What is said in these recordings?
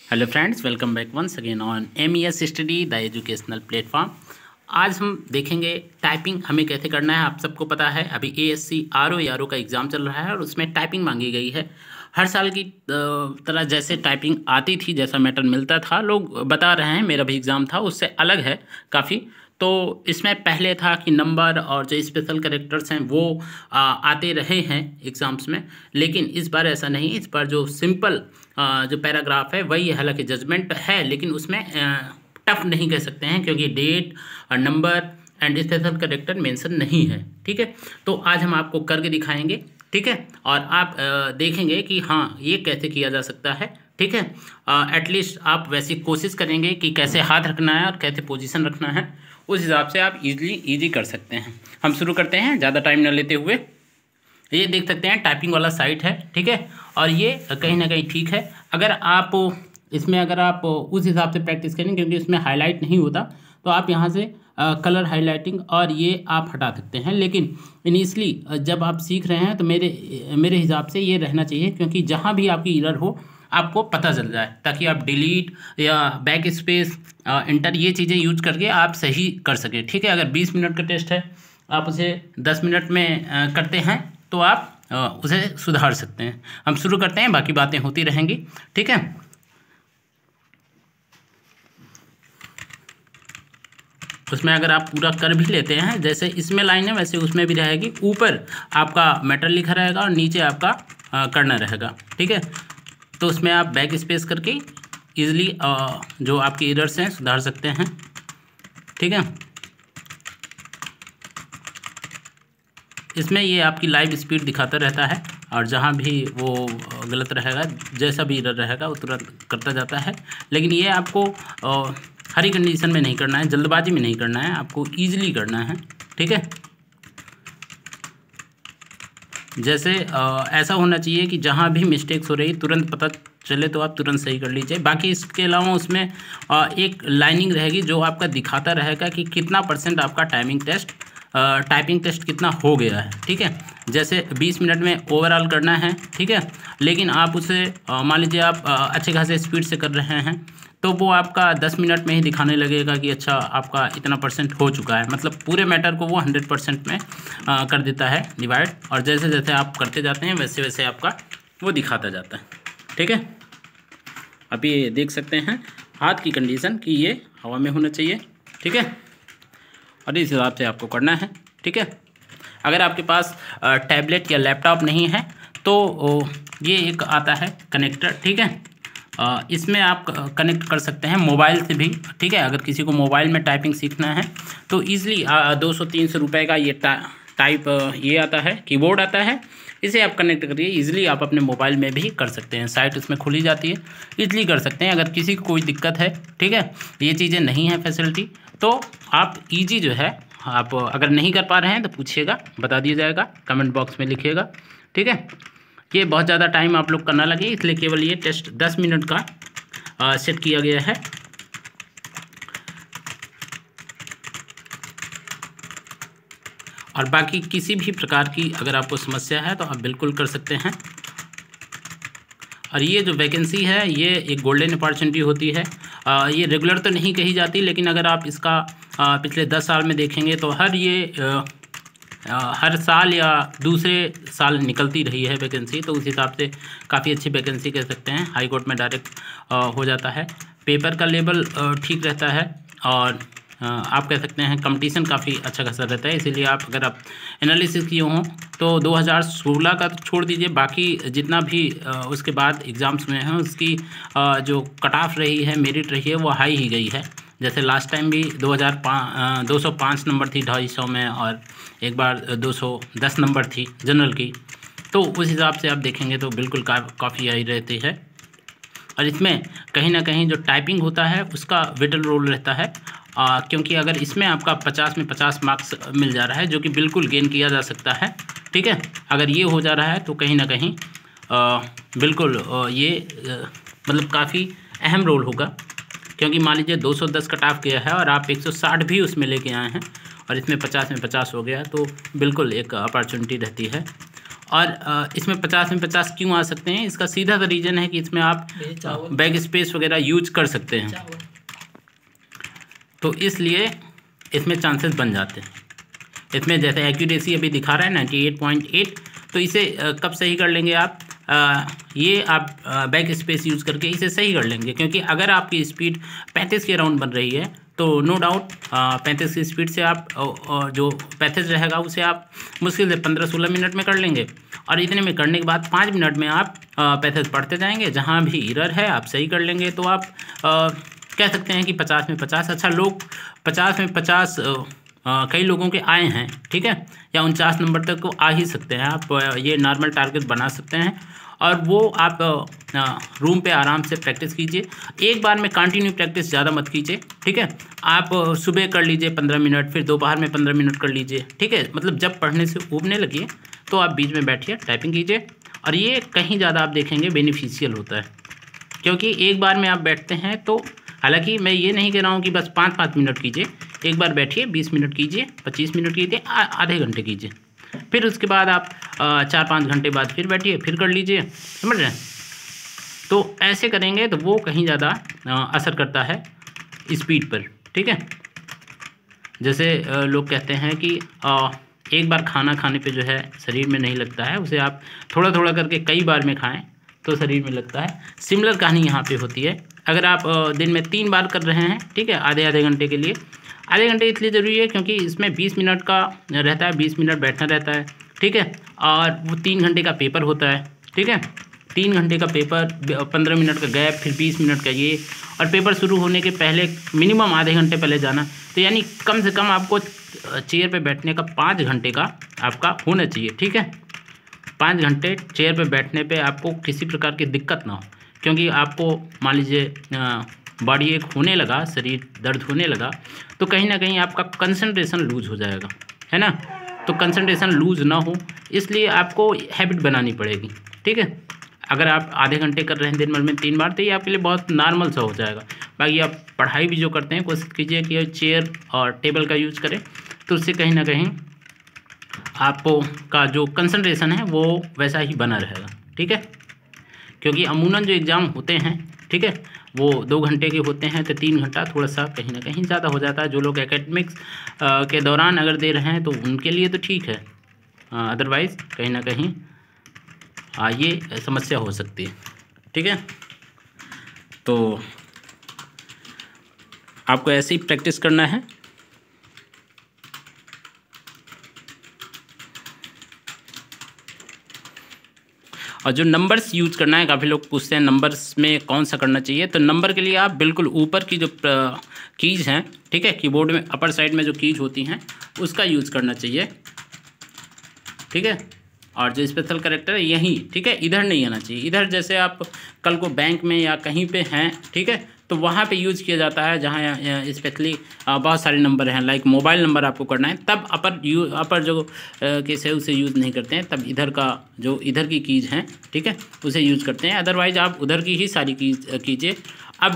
Hello friends, welcome back once again on MES study the educational platform. आज हम देखेंगे typing हमें कैसे करना है। आप सबको पता है अभी ASC RO का एग्ज़ाम चल रहा है और उसमें टाइपिंग मांगी गई है। हर साल की तरह जैसे टाइपिंग आती थी, जैसा मैटर मिलता था, लोग बता रहे हैं मेरा भी एग्ज़ाम था, उससे अलग है काफ़ी। तो इसमें पहले था कि नंबर और जो स्पेशल कैरेक्टर्स हैं वो आते रहे हैं एग्ज़ाम्स में, लेकिन इस बार ऐसा नहीं। इस बार जो सिंपल जो पैराग्राफ है वही है, हालांकि जजमेंट है लेकिन उसमें टफ नहीं कह सकते हैं क्योंकि डेट और number and special character mention नहीं है। ठीक है, तो आज हम आपको करके दिखाएंगे। ठीक है, और आप देखेंगे कि हाँ ये कैसे किया जा सकता है। ठीक है, एटलीस्ट आप वैसी कोशिश करेंगे कि कैसे हाथ रखना है और कैसे पोजीशन रखना है, उस हिसाब से आप इजी कर सकते हैं। हम शुरू करते हैं ज़्यादा टाइम न लेते हुए। ये देख सकते हैं टाइपिंग वाला साइट है। ठीक है, और ये कहीं ना कहीं ठीक है। अगर आप इसमें उस हिसाब से प्रैक्टिस करें, क्योंकि इसमें हाईलाइट नहीं होता, तो आप यहाँ से कलर हाईलाइटिंग और ये आप हटा सकते हैं। लेकिन इनिशियली जब आप सीख रहे हैं तो मेरे हिसाब से ये रहना चाहिए, क्योंकि जहाँ भी आपकी एरर हो आपको पता चल जाए, ताकि आप डिलीट या बैक स्पेस इंटर ये चीज़ें यूज करके आप सही कर सकें। ठीक है, अगर 20 मिनट का टेस्ट है, आप उसे 10 मिनट में करते हैं तो आप उसे सुधार सकते हैं। हम शुरू करते हैं, बाकी बातें होती रहेंगी। ठीक है, उसमें अगर आप पूरा कर भी लेते हैं, जैसे इसमें लाइन है वैसे उसमें भी रहेगी। ऊपर आपका मैटर लिखा रहेगा और नीचे आपका करना रहेगा। ठीक है, तो उसमें आप बैक स्पेस करके इजीली जो आपके एरर्स हैं सुधार सकते हैं। ठीक है, इसमें ये आपकी लाइव स्पीड दिखाता रहता है और जहाँ भी वो गलत रहेगा, जैसा भी एरर रहेगा वो तुरंत करता जाता है। लेकिन ये आपको हर कंडीशन में नहीं करना है, जल्दबाजी में नहीं करना है, आपको ईजिली करना है। ठीक है, जैसे ऐसा होना चाहिए कि जहाँ भी मिस्टेक्स हो रही तुरंत पता चले तो आप तुरंत सही कर लीजिए। बाकी इसके अलावा उसमें एक लाइनिंग रहेगी जो आपका दिखाता रहेगा कि कितना % आपका टाइपिंग टेस्ट कितना हो गया है। ठीक है, जैसे 20 मिनट में ओवरऑल करना है। ठीक है, लेकिन आप उसे मान लीजिए आप अच्छे खासे स्पीड से कर रहे हैं, तो वो आपका 10 मिनट में ही दिखाने लगेगा कि अच्छा आपका इतना % हो चुका है। मतलब पूरे मैटर को वो 100% में कर देता है डिवाइड, और जैसे जैसे आप करते जाते हैं वैसे वैसे आपका वो दिखाता जाता है। ठीक है, अभी ये देख सकते हैं हाथ की कंडीशन कि ये हवा में होना चाहिए। ठीक है, और इस हिसाब से आपको करना है। ठीक है, अगर आपके पास टैबलेट या लैपटॉप नहीं है तो ये एक आता है कनेक्टर। ठीक है, इसमें आप कनेक्ट कर सकते हैं मोबाइल से भी। ठीक है, अगर किसी को मोबाइल में टाइपिंग सीखना है तो ईज़िली 200-300 रुपये का ये ये आता है, कीबोर्ड आता है, इसे आप कनेक्ट करिए। ईज़िली आप अपने मोबाइल में भी कर सकते हैं, साइट उसमें खुली जाती है, ईज़िली कर सकते हैं। अगर किसी को कोई दिक्कत है, ठीक है, ये चीज़ें नहीं है फैसिलिटी, तो आप ईजी जो है, आप अगर नहीं कर पा रहे हैं तो पूछिएगा, बता दिया जाएगा, कमेंट बॉक्स में लिखिएगा। ठीक है, ये बहुत ज़्यादा टाइम आप लोग करना लगे, इसलिए केवल ये टेस्ट 10 मिनट का सेट किया गया है। और बाकी किसी भी प्रकार की अगर आपको समस्या है तो आप बिल्कुल कर सकते हैं। और ये जो वैकेंसी है ये एक गोल्डन अपॉर्चुनिटी होती है। ये रेगुलर तो नहीं कही जाती, लेकिन अगर आप इसका पिछले 10 साल में देखेंगे तो हर साल या दूसरे साल निकलती रही है वैकेंसी, तो उस हिसाब से काफ़ी अच्छी वैकेंसी कह सकते हैं। हाई कोर्ट में डायरेक्ट हो जाता है। पेपर का लेवल ठीक रहता है और आप कह सकते हैं कंपटीशन काफ़ी अच्छा खासा रहता है। इसीलिए अगर आप एनालिसिस किए हों तो 2016 का तो छोड़ दीजिए, बाकी जितना भी उसके बाद एग्ज़ाम्स में हैं उसकी जो कट ऑफ रही है, मेरिट रही है, वो हाई ही गई है। जैसे लास्ट टाइम भी 205 नंबर थी 250 में, और एक बार 210 नंबर थी जनरल की। तो उस हिसाब से आप देखेंगे तो बिल्कुल काफ़ी हाई रहती है। और इसमें कहीं ना कहीं जो टाइपिंग होता है उसका विटल रोल रहता है, क्योंकि अगर इसमें आपका 50 में 50 मार्क्स मिल जा रहा है, जो कि बिल्कुल गेन किया जा सकता है। ठीक है, अगर ये हो जा रहा है तो कहीं ना कहीं बिल्कुल ये मतलब काफ़ी अहम रोल होगा, क्योंकि मान लीजिए 210 कट ऑफ किया है और आप 160 भी उसमें लेके आए हैं और इसमें 50 में 50 हो गया, तो बिल्कुल एक अपॉर्चुनिटी रहती है। और इसमें 50 में 50 क्यों आ सकते हैं, इसका सीधा सा रीज़न है कि इसमें आप बैक स्पेस वगैरह यूज कर सकते हैं, तो इसलिए इसमें चांसेस बन जाते हैं। इसमें जैसे एक्यूरेसी अभी दिखा रहा है 98.8, तो इसे कब सही कर लेंगे आप, ये आप बैक स्पेस यूज़ करके इसे सही कर लेंगे, क्योंकि अगर आपकी स्पीड 35 के अराउंड बन रही है तो नो डाउट 35 की स्पीड से आप जो पैथेज रहेगा उसे आप मुश्किल से 15-16 मिनट में कर लेंगे, और इतने में करने के बाद 5 मिनट में आप पैथेज पढ़ते जाएंगे, जहाँ भी एरर है आप सही कर लेंगे। तो आप कह सकते हैं कि 50 में 50। अच्छा, लोग 50 में 50 कई लोगों के आए हैं, ठीक है, या 49 नंबर तक को आ ही सकते हैं। आप ये नॉर्मल टारगेट बना सकते हैं, और वो आप रूम पे आराम से प्रैक्टिस कीजिए। एक बार में कंटिन्यू प्रैक्टिस ज़्यादा मत कीजिए, ठीक है। आप सुबह कर लीजिए 15 मिनट, फिर दोपहर में 15 मिनट कर लीजिए, ठीक है। मतलब जब पढ़ने से ऊबने लगिए तो आप बीच में बैठिए, टाइपिंग कीजिए, और ये कहीं ज़्यादा आप देखेंगे बेनिफिशियल होता है, क्योंकि एक बार में आप बैठते हैं तो, हालांकि मैं ये नहीं कह रहा हूँ कि बस 5-5 मिनट कीजिए, एक बार बैठिए 20 मिनट कीजिए, 25 मिनट कीजिए, आधे घंटे कीजिए, फिर उसके बाद आप 4-5 घंटे बाद फिर बैठिए, फिर कर लीजिए, समझ रहे हैं। तो ऐसे करेंगे तो वो कहीं ज़्यादा असर करता है स्पीड पर, ठीक है। जैसे लोग कहते हैं कि एक बार खाना खाने पे जो है शरीर में नहीं लगता है, उसे आप थोड़ा थोड़ा करके कई बार में खाएं तो शरीर में लगता है। सिमिलर कहानी यहाँ पे होती है। अगर आप दिन में 3 बार कर रहे हैं, ठीक है, आधे घंटे के लिए, आधे घंटे इसलिए ज़रूरी है क्योंकि इसमें 20 मिनट का रहता है, 20 मिनट बैठना रहता है, ठीक है, और वो 3 घंटे का पेपर होता है, ठीक है। 3 घंटे का पेपर, 15 मिनट का गैप, फिर 20 मिनट का ये, और पेपर शुरू होने के पहले मिनिमम आधे घंटे पहले जाना। तो यानी कम से कम आपको चेयर पे बैठने का 5 घंटे का आपका होना चाहिए, ठीक है। 5 घंटे चेयर पे बैठने पे आपको किसी प्रकार की दिक्कत ना हो, क्योंकि आपको मान लीजिए बॉडी एक होने लगा, शरीर दर्द होने लगा, तो कहीं ना कहीं आपका कंसंट्रेशन लूज़ हो जाएगा, है ना। तो कंसंट्रेशन लूज़ ना हो इसलिए आपको हैबिट बनानी पड़ेगी, ठीक है। अगर आप आधे घंटे कर रहे हैं दिन भर में 3 बार, तो ये आपके लिए बहुत नॉर्मल सा हो जाएगा। बाकी आप पढ़ाई भी जो करते हैं कोशिश कीजिए कि चेयर और टेबल का यूज़ करें, तो उससे कहीं ना कहीं आपको का जो कंसंट्रेशन है वो वैसा ही बना रहेगा, ठीक है। क्योंकि अमूमन जो एग्ज़ाम होते हैं, ठीक है, वो 2 घंटे के होते हैं, तो 3 घंटा थोड़ा सा कहीं ना कहीं ज़्यादा हो जाता है। जो लोग एकेडमिक्स के दौरान अगर दे रहे हैं तो उनके लिए तो ठीक है, अदरवाइज़ कहीं ना कहीं ये समस्या हो सकती है, ठीक है। तो आपको ऐसे ही प्रैक्टिस करना है। और जो नंबर्स यूज़ करना है, काफ़ी लोग पूछते हैं नंबर्स में कौन सा करना चाहिए। तो नंबर के लिए आप बिल्कुल ऊपर की जो कीज़ हैं, ठीक है, कीबोर्ड में अपर साइड में जो कीज होती हैं उसका यूज़ करना चाहिए, ठीक है। और जो स्पेशल कैरेक्टर है यहीं, ठीक है, इधर नहीं आना चाहिए। इधर जैसे आप कल को बैंक में या कहीं पे हैं, ठीक है, तो वहाँ पे यूज़ किया जाता है जहाँ स्पेशली बहुत सारे नंबर हैं, लाइक मोबाइल नंबर आपको करना है, तब अपर जो केस है उसे यूज़ नहीं करते हैं, तब इधर का जो इधर की कीज़ हैं, ठीक है, उसे यूज़ करते हैं। अदरवाइज़ आप उधर की ही सारी कीज़ कीजिए। अब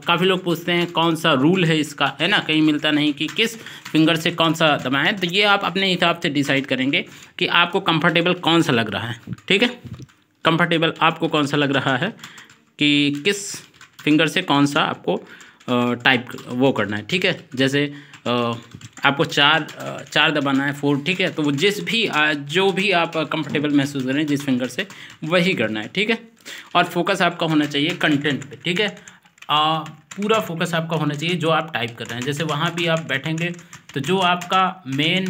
काफ़ी लोग पूछते हैं कौन सा रूल है इसका, है ना, कहीं मिलता नहीं कि किस फिंगर से कौन सा दबाएं। तो ये आप अपने हिसाब से डिसाइड करेंगे कि आपको कंफर्टेबल कौन सा लग रहा है, ठीक है। कंफर्टेबल आपको कौन सा लग रहा है कि किस फिंगर से कौन सा आपको टाइप वो करना है, ठीक है। जैसे आपको चार दबाना है, 4, ठीक है, तो वो जो भी आप कंफर्टेबल महसूस करें जिस फिंगर से वही करना है, ठीक है। और फोकस आपका होना चाहिए कंटेंट पे, ठीक है। पूरा फोकस आपका होना चाहिए जो आप टाइप कर रहे हैं। जैसे वहाँ भी आप बैठेंगे तो जो आपका मेन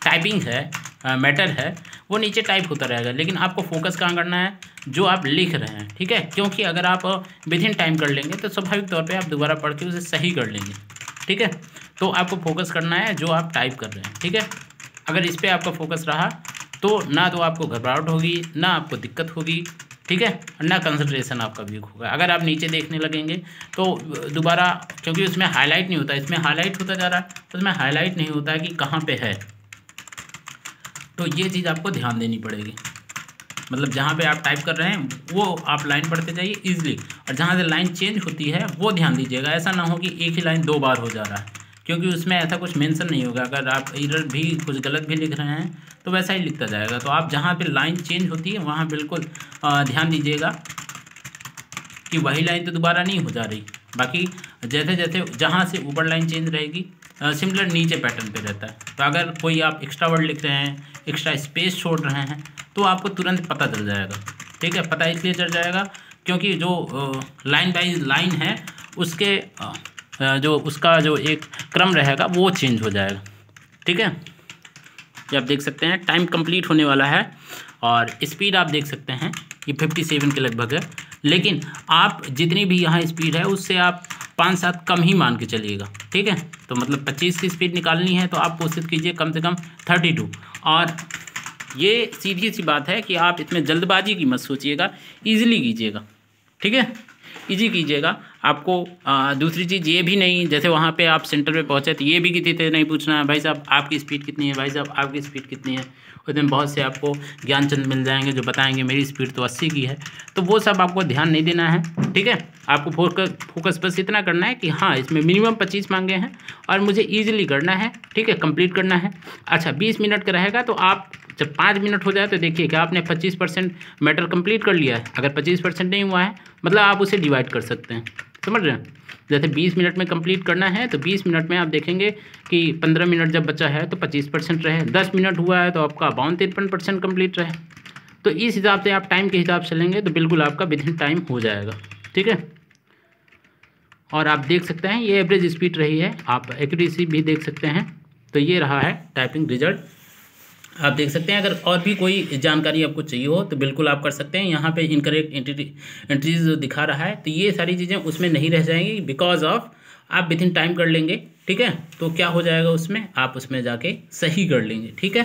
टाइपिंग है, मैटर है, वो नीचे टाइप होता रहेगा, लेकिन आपको फोकस कहाँ करना है, जो आप लिख रहे हैं, ठीक है। क्योंकि अगर आप विद इन टाइम कर लेंगे तो स्वाभाविक तौर पे आप दोबारा पढ़ के उसे सही कर लेंगे, ठीक है। तो आपको फोकस करना है जो आप टाइप कर रहे हैं, ठीक है। अगर इस पर आपका फोकस रहा तो ना तो आपको घबराहट होगी, ना आपको दिक्कत होगी, ठीक है, ना कंसंट्रेशन आपका वीक होगा। अगर आप नीचे देखने लगेंगे तो दोबारा, क्योंकि उसमें हाईलाइट नहीं होता, इसमें हाईलाइट होता जा रहा है, तो उसमें हाईलाइट नहीं होता है कि कहाँ पे है। तो ये चीज़ आपको ध्यान देनी पड़ेगी। मतलब जहाँ पे आप टाइप कर रहे हैं वो आप लाइन पढ़ते जाइए ईजिली, और जहाँ से लाइन चेंज होती है वो ध्यान दीजिएगा। ऐसा ना हो कि एक ही लाइन 2 बार हो जा रहा है, क्योंकि उसमें ऐसा कुछ मेंशन नहीं होगा। अगर आप एरर भी कुछ गलत भी लिख रहे हैं तो वैसा ही लिखता जाएगा। तो आप जहाँ पे लाइन चेंज होती है वहाँ बिल्कुल ध्यान दीजिएगा कि वही लाइन तो दोबारा नहीं हो जा रही। बाकी जैसे जैसे जहाँ से ऊपर लाइन चेंज रहेगी सिमिलर नीचे पैटर्न पे रहता है। तो अगर कोई आप एक्स्ट्रा वर्ड लिख रहे हैं, एक्स्ट्रा स्पेस छोड़ रहे हैं, तो आपको तुरंत पता चल जाएगा। ठीक है, पता इसलिए चल जाएगा क्योंकि जो लाइन बाई लाइन है उसके जो उसका जो एक क्रम रहेगा वो चेंज हो जाएगा। ठीक है, ये आप देख सकते हैं टाइम कंप्लीट होने वाला है और स्पीड आप देख सकते हैं ये 57 के लगभग है। लेकिन आप जितनी भी यहाँ स्पीड है उससे आप 5-7 कम ही मान के चलिएगा। ठीक है, तो मतलब 25 की स्पीड निकालनी है तो आप कोशिश कीजिए कम से कम 32। और ये सीधी सी बात है कि आप इसमें जल्दबाजी की मत सोचिएगा, ईजिली कीजिएगा। ठीक है, ईजी कीजिएगा। आपको दूसरी चीज़ ये भी नहीं, जैसे वहाँ पे आप सेंटर पे पहुँचे तो ये भी किसी तरह नहीं पूछना है भाई साहब आपकी स्पीड कितनी है, भाई साहब आपकी स्पीड कितनी है। उस दिन बहुत से आपको ज्ञानचंद मिल जाएंगे जो बताएंगे मेरी स्पीड तो 80 की है। तो वो सब आपको ध्यान नहीं देना है। ठीक है, आपको फोकस बस इतना करना है कि हाँ इसमें मिनिमम 25 मांगे हैं और मुझे ईजिली करना है। ठीक है, कंप्लीट करना है। अच्छा 20 मिनट का रहेगा तो आप जब 5 मिनट हो जाए तो देखिए कि आपने 25% मैटर कंप्लीट कर लिया है। अगर 25% नहीं हुआ है मतलब आप उसे डिवाइड कर सकते हैं, समझ रहे हैं। जैसे 20 मिनट में कंप्लीट करना है तो 20 मिनट में आप देखेंगे कि 15 मिनट जब बचा है तो 25% रहे, 10 मिनट हुआ है तो आपका 52-53% कंप्लीट रहे। तो इस हिसाब से आप टाइम के हिसाब से लेंगे तो बिल्कुल आपका विद इन टाइम हो जाएगा। ठीक है, और आप देख सकते हैं ये एवरेज स्पीड रही है, आप एक्यूरेसी भी देख सकते हैं। तो ये रहा है टाइपिंग रिजल्ट, आप देख सकते हैं। अगर और भी कोई जानकारी आपको चाहिए हो तो बिल्कुल आप कर सकते हैं। यहाँ पे इनकरेक्ट एंट्रीज दिखा रहा है तो ये सारी चीज़ें उसमें नहीं रह जाएंगी बिकॉज ऑफ आप विद इन टाइम कर लेंगे। ठीक है, तो क्या हो जाएगा उसमें आप उसमें जाके सही कर लेंगे। ठीक है,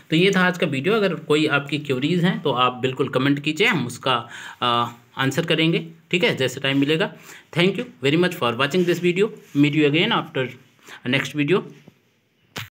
तो ये था आज का वीडियो। अगर कोई आपकी क्वेरीज हैं तो आप बिल्कुल कमेंट कीजिए, हम उसका आंसर करेंगे। ठीक है, जैसे टाइम मिलेगा। Thank you very much for watching this video. Meet you again after next video.